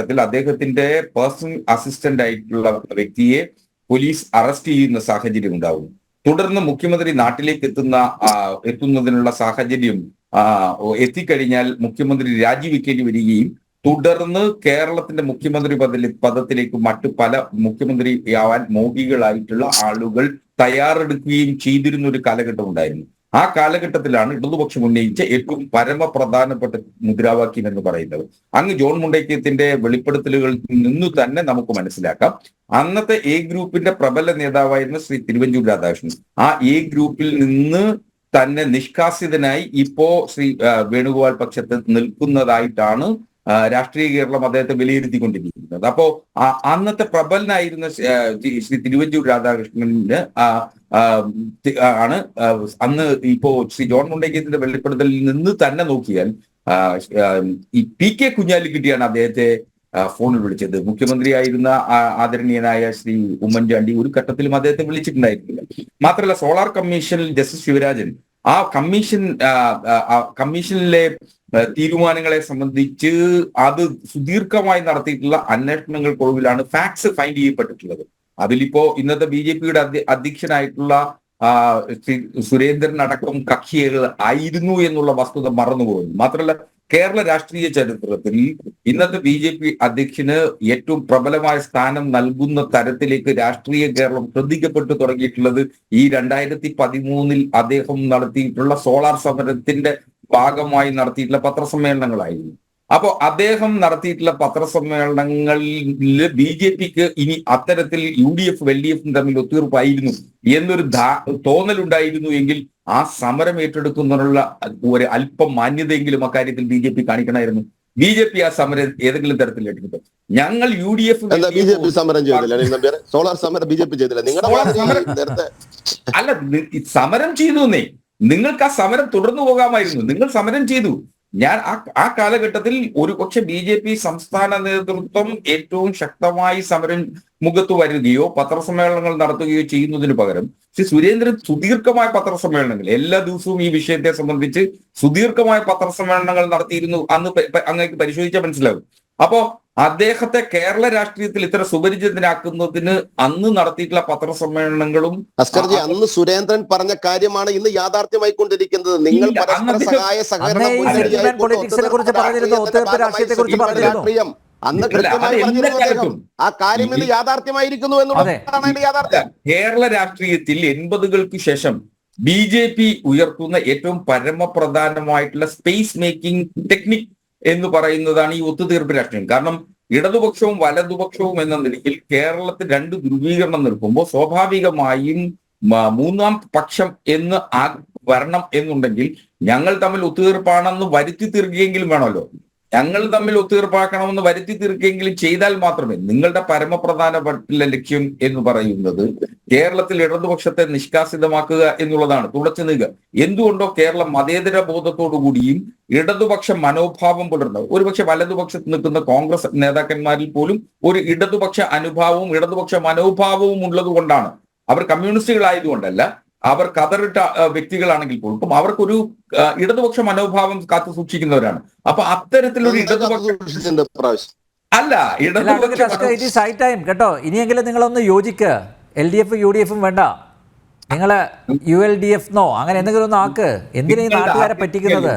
കാലഘട്ടത്തിൽ അദ്ദേഹത്തിന്റെ personal assistant ആയിട്ടുള്ള വ്യക്തിയെ പോലീസ് അറസ്റ്റ് ചെയ്യുന്ന സാഹചര്യം ഉണ്ടാവും. തുടർന്ന് മുഖ്യമന്ത്രി നാട്ടിലേക്ക് എത്തുന്നതിനുള്ള സാഹചര്യം എത്തിക്കഴിഞ്ഞാൽ മുഖ്യമന്ത്രി രാജിവെക്കേണ്ടി വരികയും തുടർന്ന് കേരളത്തിന്റെ മുഖ്യമന്ത്രി പദത്തിലേക്ക് മറ്റു പല മുഖ്യമന്ത്രിയാവാൻ മോഹികളായിട്ടുള്ള ആളുകൾ തയ്യാറെടുക്കുകയും ചെയ്തിരുന്ന ഒരു കാലഘട്ടം ഉണ്ടായിരുന്നു. ആ കാലഘട്ടത്തിലാണ് ഇടതുപക്ഷം ഉന്നയിച്ച ഏറ്റവും പരമപ്രധാനപ്പെട്ട മുദ്രാവാക്യം എന്ന് പറയുന്നത്. അങ്ങ് ജോൺ മുണ്ടയ്ക്കത്തിന്റെ വെളിപ്പെടുത്തലുകളിൽ നിന്നു തന്നെ നമുക്ക് മനസ്സിലാക്കാം, അന്നത്തെ എ ഗ്രൂപ്പിന്റെ പ്രബല നേതാവായിരുന്ന ശ്രീ തിരുവഞ്ചൂർ രാധാകൃഷ്ണൻ ആ എ ഗ്രൂപ്പിൽ നിന്ന് തന്നെ നിഷ്കാസിതനായി ഇപ്പോ ശ്രീ വേണുഗോപാൽ പക്ഷത്ത് നിൽക്കുന്നതായിട്ടാണ് രാഷ്ട്രീയ കേരളം അദ്ദേഹത്തെ വിലയിരുത്തിക്കൊണ്ടിരിക്കുന്നത്. അപ്പോ അന്നത്തെ പ്രബലനായിരുന്ന ശ്രീ തിരുവഞ്ചൂർ രാധാകൃഷ്ണന് ആണ് അന്ന് ഇപ്പോ ശ്രീ ജോൺ മുണ്ടയ്ക്കത്തിന്റെ വെളിപ്പെടുത്തലിൽ നിന്ന് തന്നെ നോക്കിയാൽ ഈ പി കെ കുഞ്ഞാലിക്കുട്ടിയാണ് അദ്ദേഹത്തെ ഫോണിൽ വിളിച്ചത്. മുഖ്യമന്ത്രിയായിരുന്ന ആദരണീയനായ ശ്രീ ഉമ്മൻചാണ്ടി ഒരു ഘട്ടത്തിലും അദ്ദേഹത്തെ വിളിച്ചിട്ടുണ്ടായിരുന്നില്ല. മാത്രമല്ല, സോളാർ കമ്മീഷനിൽ ജസ്റ്റിസ് ശിവരാജൻ ആ കമ്മീഷനിലെ തീരുമാനങ്ങളെ സംബന്ധിച്ച് അത് സുദീർഘമായി നടത്തിയിട്ടുള്ള അന്വേഷണങ്ങൾക്കൊടുവിലാണ് ഫാക്ട്സ് ഫൈൻഡ് ചെയ്യപ്പെട്ടിട്ടുള്ളത്. അതിലിപ്പോ ഇന്നത്തെ BJP-യുടെ അധ്യക്ഷനായിട്ടുള്ള ശ്രീ സുരേന്ദ്രൻ അടക്കം കക്ഷികൾ ആയിരുന്നു എന്നുള്ള വസ്തുത മറന്നുപോകുന്നു. മാത്രമല്ല, കേരള രാഷ്ട്രീയ ചരിത്രത്തിൽ ഇന്നത്തെ BJP അധ്യക്ഷന് ഏറ്റവും പ്രബലമായ സ്ഥാനം നൽകുന്ന തരത്തിലേക്ക് രാഷ്ട്രീയ കേരളം ശ്രദ്ധിക്കപ്പെട്ടു തുടങ്ങിയിട്ടുള്ളത് ഈ 2013 അദ്ദേഹം നടത്തിയിട്ടുള്ള സോളാർ സമരത്തിന്റെ ഭാഗമായി നടത്തിയിട്ടുള്ള പത്രസമ്മേളനങ്ങളായിരുന്നു. അപ്പോ അദ്ദേഹം നടത്തിയിട്ടുള്ള പത്രസമ്മേളനങ്ങളിൽ BJP-ക്ക് ഇനി അത്തരത്തിൽ UDF LDF തമ്മിൽ ഒത്തീർപ്പായിരുന്നു എന്നൊരു തോന്നലുണ്ടായിരുന്നു എങ്കിൽ ആ സമരം ഏറ്റെടുക്കുന്നതിനുള്ള ഒരു അല്പം മാന്യതയെങ്കിലും അക്കാര്യത്തിൽ BJP കാണിക്കണമായിരുന്നു. BJP ആ സമരം ഏതെങ്കിലും തരത്തിൽ ഏറ്റെടുത്തു. ഞങ്ങൾ UDF സമരം ചെയ്തില്ല, സോളാർ സമരം BJP ചെയ്തില്ല. അല്ല, സമരം ചെയ്തു. നിങ്ങൾക്ക് ആ സമരം തുടർന്നു പോകാമായിരുന്നു. നിങ്ങൾ സമരം ചെയ്തു. ഞാൻ ആ കാലഘട്ടത്തിൽ ഒരു പക്ഷെ BJP സംസ്ഥാന നേതൃത്വം ഏറ്റവും ശക്തമായി സമരം മുഖത്ത് വരികയോ പത്രസമ്മേളനങ്ങൾ നടത്തുകയോ ചെയ്യുന്നതിന് പകരം ശ്രീ സുരേന്ദ്രൻ സുദീർഘമായ പത്രസമ്മേളനങ്ങൾ എല്ലാ ദിവസവും ഈ വിഷയത്തെ സംബന്ധിച്ച് സുദീർഘമായ പത്രസമ്മേളനങ്ങൾ നടത്തിയിരുന്നു. അന്ന് അങ്ങേക്ക് പരിശോധിച്ചാൽ മനസ്സിലാകും. അപ്പോ അദ്ദേഹത്തെ കേരള രാഷ്ട്രീയത്തിൽ ഇത്ര സുപരിചിതനാക്കുന്നതിന് അന്ന് നടത്തിയിട്ടുള്ള പത്രസമ്മേളനങ്ങളും അസ്കർജി, അന്ന് സുരേന്ദ്രൻ പറഞ്ഞ കാര്യമാണ് ഇന്ന് യാഥാർത്ഥ്യമായിക്കൊണ്ടിരിക്കുന്നത്. നിങ്ങൾ പരസ്പര സഹായ സഹകരണം അന്ന് കൃത്യമായി പറഞ്ഞിരുന്നു. ആ കാര്യം ഇന്ന് യാഥാർത്ഥ്യമായിരിക്കുന്നു എന്നുള്ളതാണ് യാഥാർത്ഥ്യം. കേരള രാഷ്ട്രീയത്തിൽ 80-കൾക്ക് ശേഷം BJP ഉയർത്തുന്ന ഏറ്റവും പരമപ്രധാനമായിട്ടുള്ള സ്പേസ് മേക്കിംഗ് ടെക്നിക് എന്ന് പറയുന്നതാണ് ഈ ഒത്തുതീർപ്പ് രാഷ്ട്രീയം. കാരണം ഇടതുപക്ഷവും വലതുപക്ഷവും എന്ന നിലയിൽ കേരളത്തിൽ രണ്ട് ധ്രുവീകരണം നിൽക്കുമ്പോൾ സ്വാഭാവികമായും മൂന്നാം പക്ഷം എന്ന് വരണം എന്നുണ്ടെങ്കിൽ ഞങ്ങൾ തമ്മിൽ ഒത്തുതീർപ്പാണെന്ന് വരുത്തി തീർക്കുകയെങ്കിലും വേണമല്ലോ. ഞങ്ങൾ തമ്മിൽ ഒത്തുതീർപ്പാക്കണമെന്ന് വരുത്തി തീർക്കുകയെങ്കിലും ചെയ്താൽ മാത്രമേ. നിങ്ങളുടെ പരമപ്രധാനപ്പെട്ട ലക്ഷ്യം എന്ന് പറയുന്നത് കേരളത്തിൽ ഇടതുപക്ഷത്തെ നിഷ്കാസിതമാക്കുക എന്നുള്ളതാണ്, തുടച്ചു നീക്കുക. എന്തുകൊണ്ടോ കേരളം മതേതര ബോധത്തോടുകൂടിയും ഇടതുപക്ഷ മനോഭാവം പുലർന്നത്, ഒരുപക്ഷെ വലതുപക്ഷത്ത് നിൽക്കുന്ന കോൺഗ്രസ് നേതാക്കന്മാരിൽ പോലും ഒരു ഇടതുപക്ഷ അനുഭാവവും ഇടതുപക്ഷ മനോഭാവവും ഉള്ളത് കൊണ്ടാണ്. അവർ കമ്മ്യൂണിസ്റ്റുകളായതുകൊണ്ടല്ല, അവർ കതറിട്ട വ്യക്തികളാണെങ്കിൽ പോലും അവർക്കൊരു ഇടതുപക്ഷ മനോഭാവം കാത്തു സൂക്ഷിക്കുന്നവരാണ്. അപ്പൊ അത്തരത്തിലൊരു ഇടതുപക്ഷ അല്ല കേട്ടോ. ഇനിയെങ്കിലും നിങ്ങളൊന്ന് യോജിക്ക്. LDF UDF വേണ്ട, നിങ്ങള് ULDF അങ്ങനെ എന്തെങ്കിലും ഒന്ന് ആക്ക്. എന്തിനാ ഈ നാട്ടുകാരെ പറ്റിക്കുന്നത്?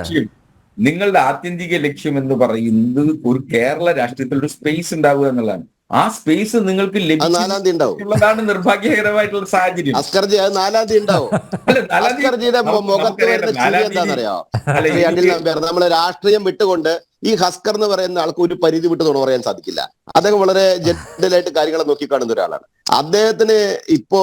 നിങ്ങളുടെ ആത്യന്തിക ലക്ഷ്യം എന്ന് പറയുന്നത് ഒരു കേരള രാഷ്ട്രീയത്തിൽ ഒരു സ്പേസ് ഉണ്ടാവുക എന്നുള്ളതാണ്. ആ സ്പേസ് നിങ്ങൾക്ക് ലഭിക്കുന്നതാണ് നിർഭാഗ്യകരമായിട്ടുള്ള സാഹചര്യം. അസ്കർജി, അത് 4-ാം തീയതി ഉണ്ടാവും. അസ്കർജിയുടെ മുഖത്ത് വരുന്ന ചിരി എന്താണെന്നറിയോ? നമ്മള് രാഷ്ട്രീയം വിട്ടുകൊണ്ട് ഈ ഹസ്കർ എന്ന് പറയുന്ന ആൾക്ക് ഒരു പരിധി വിട്ട് തുണ പറയാൻ സാധിക്കില്ല. അദ്ദേഹം വളരെ ജെന്റലായിട്ട് കാര്യങ്ങളെ നോക്കിക്കാണുന്ന ഒരാളാണ്. അദ്ദേഹത്തിന് ഇപ്പോ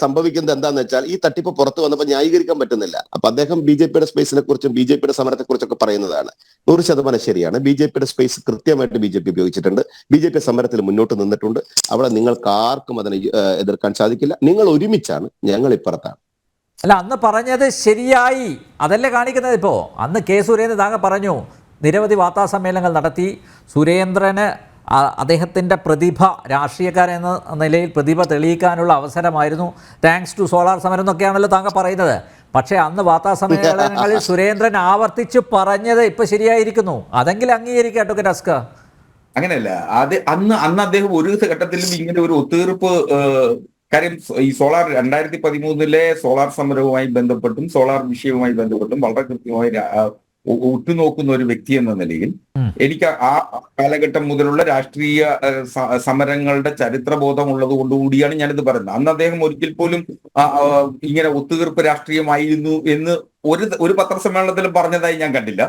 സംഭവിക്കുന്നത് എന്താന്ന് വെച്ചാൽ ഈ തട്ടിപ്പ് പുറത്തു വന്നപ്പോൾ ന്യായീകരിക്കാൻ പറ്റുന്നില്ല. അപ്പൊ അദ്ദേഹം BJP-യുടെ സ്പേസിനെ കുറിച്ചും BJP-യുടെ സമരത്തെ കുറിച്ചൊക്കെ പറയുന്നതാണ്. 100% ശരിയാണ്. BJP-യുടെ സ്പേസ് കൃത്യമായിട്ട് BJP ഉപയോഗിച്ചിട്ടുണ്ട്. BJP സമരത്തിൽ മുന്നോട്ട് നിന്നിട്ടുണ്ട്. അവിടെ നിങ്ങൾക്ക് ആർക്കും അതിനെ എതിർക്കാൻ സാധിക്കില്ല. നിങ്ങൾ ഒരുമിച്ചാണ്, ഞങ്ങൾ ഇപ്പുറത്താണ്. അല്ല, അന്ന് പറഞ്ഞത് ശരിയായി, അതല്ലേ കാണിക്കുന്നത്. ഇപ്പോ അന്ന് K. സുരേന്ദ്രൻ താങ്കൾ പറഞ്ഞു, നിരവധി വാർത്താസമ്മേളനങ്ങൾ നടത്തി. സുരേന്ദ്രന് അദ്ദേഹത്തിൻ്റെ പ്രതിഭ, രാഷ്ട്രീയക്കാരെന്ന നിലയിൽ പ്രതിഭ തെളിയിക്കാനുള്ള അവസരമായിരുന്നു. താങ്ക്സ് ടു സോളാർ സമരം എന്നൊക്കെയാണല്ലോ താങ്കൾ പറയുന്നത്. പക്ഷേ അന്ന് വാർത്താസമ്മേളനങ്ങളിൽ സുരേന്ദ്രൻ ആവർത്തിച്ച് പറഞ്ഞത് ഇപ്പം ശരിയായിരിക്കുന്നു. അതെങ്കിലും അംഗീകരിക്കാം. അഡ്വക്കേറ്റ് അസ്കർ. അങ്ങനെയല്ല. അത് അന്ന് അദ്ദേഹം ഒരു ഘട്ടത്തിലും ഇങ്ങനെ ഒരു ഒത്തുതീർപ്പ് കാര്യം ഈ 2013 സോളാർ സമരവുമായി ബന്ധപ്പെട്ടും സോളാർ വിഷയവുമായി ബന്ധപ്പെട്ടും വളരെ കൃത്യമായി ഉറ്റുനോക്കുന്ന ഒരു വ്യക്തി എന്ന നിലയിൽ എനിക്ക് ആ കാലഘട്ടം മുതലുള്ള രാഷ്ട്രീയ സമരങ്ങളുടെ ചരിത്രബോധം ഉള്ളത് കൊണ്ടുകൂടിയാണ് ഞാനിത് പറയുന്നത്. അന്ന് അദ്ദേഹം ഒരിക്കൽ പോലും ഇങ്ങനെ ഒത്തുതീർപ്പ് രാഷ്ട്രീയമായിരുന്നു എന്ന് ഒരു പത്രസമ്മേളനത്തിലും പറഞ്ഞതായി ഞാൻ കണ്ടില്ല.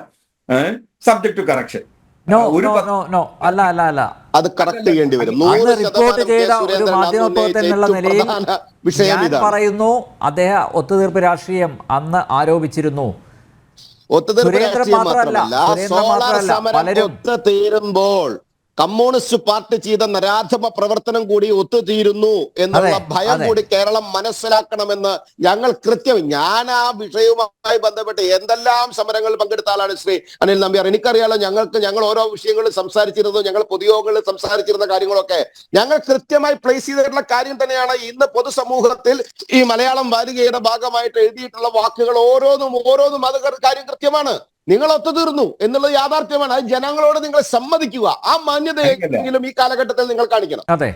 Subject to correction. അല്ല അത് കറക്റ്റ് ചെയ്യേണ്ടി വരും. റിപ്പോർട്ട് ചെയ്ത ഒരു മാധ്യമപ്രവർത്തകനുള്ള നിലയിൽ ഞാൻ പറയുന്നു, അദ്ദേഹം ഒത്തുതീർപ്പ് രാഷ്ട്രീയം അന്ന് ആരോപിച്ചിരുന്നു. ഒത്തുതീർപ്പ് രാഷ്ട്രീയം മാത്രമല്ല, സോളാർ സമരം ഒത്തുതീരുമ്പോൾ കമ്മ്യൂണിസ്റ്റ് പാർട്ടി ചെയ്ത നരാധമ പ്രവർത്തനം കൂടി ഒത്തുതീരുന്നു എന്നുള്ള ഭയം കൂടി കേരളം മനസ്സിലാക്കണമെന്ന് ഞങ്ങൾ ഞാൻ ആ വിഷയവുമായി ബന്ധപ്പെട്ട് എന്തെല്ലാം സമരങ്ങളിൽ പങ്കെടുത്ത ആളാണ് ശ്രീ അനിൽ നമ്പ്യാർ. എനിക്കറിയാലോ, ഞങ്ങൾ ഓരോ വിഷയങ്ങളിൽ സംസാരിച്ചിരുന്നു, ഞങ്ങൾ പൊതുയോഗങ്ങളിൽ സംസാരിച്ചിരുന്ന കാര്യങ്ങളൊക്കെ ഞങ്ങൾ കൃത്യമായി പ്ലേസ് ചെയ്തിട്ടുള്ള കാര്യം തന്നെയാണ്. ഇന്ന് പൊതുസമൂഹത്തിൽ ഈ മലയാളം വാരികയുടെ ഭാഗമായിട്ട് എഴുതിയിട്ടുള്ള വാക്കുകൾ ഓരോന്നും അത് കാര്യം കൃത്യമാണ്. നിങ്ങൾ ഒത്തുതീർന്നു എന്നുള്ളത് യാഥാർത്ഥ്യമാണ്. അത് ജനങ്ങളോട് നിങ്ങൾ സമ്മതിക്കുക. ആ മാന്യതയെങ്കിലും ഈ കാലഘട്ടത്തിൽ നിങ്ങൾ കാണിക്കണം. അതെ.